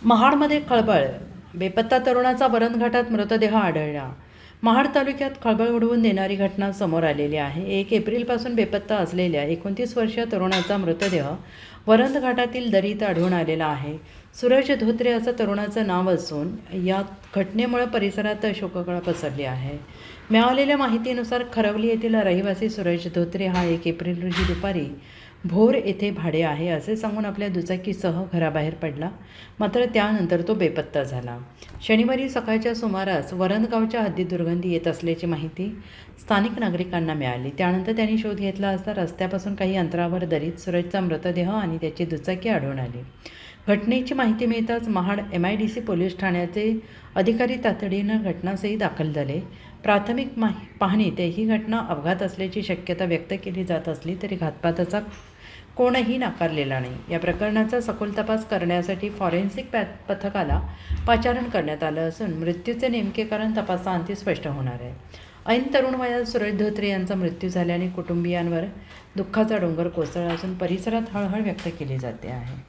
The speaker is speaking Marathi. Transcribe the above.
महाडमध्ये खळबळ. बेपत्ता तरुणाचा वरणघाटात मृतदेह आढळला. महाड तालुक्यात खळबळ उडवून देणारी घटना समोर आलेली आहे. 1 एप्रिलपासून बेपत्ता असलेल्या 29 वर्षीय तरुणाचा मृतदेह वरणघाटातील दरीत आढळून आलेला आहे. सूरज धोत्रे असं तरुणाचं नाव असून या घटनेमुळे परिसरात शोककळा पसरली आहे. मिळालेल्या माहितीनुसार खरवली येथील रहिवासी सूरज धोत्रे हा 1 एप्रिल रोजी दुपारी भोर येथे भाडे आहे असे सांगून आपल्या दुचाकीसह घराबाहेर पडला. मात्र त्यानंतर तो बेपत्ता झाला. शनिवारी सकाळच्या सुमारास वरणगावच्या हद्दीत दुर्गंधी येत असल्याची माहिती स्थानिक नागरिकांना मिळाली. त्यानंतर त्यांनी शोध घेतला असता रस्त्यापासून काही अंतरावर दरीत सूरजचा मृतदेह आणि त्याची दुचाकी आढळून आली. घटनेची माहिती मिळताच महाड MIDC पोलीस ठाण्याचे अधिकारी तातडीनं घटनास्थळी दाखल झाले. प्राथमिक पाहणीत ही घटना अपघात असल्याची शक्यता व्यक्त केली जात असली तरी घातपाताचा कोणही नाकारलेला नाही. या प्रकरणाचा सखोल तपास करण्यासाठी फॉरेन्सिक पथकाला पाचारण करण्यात आलं असून मृत्यूचे नेमके कारण तपासाअंती स्पष्ट होणार आहे. ऐन तरुण वयात सूरज धोत्रे यांचा मृत्यू झाल्याने कुटुंबियांवर दुःखाचा डोंगर कोसळला असून परिसरात हळहळ व्यक्त केली जाते आहे.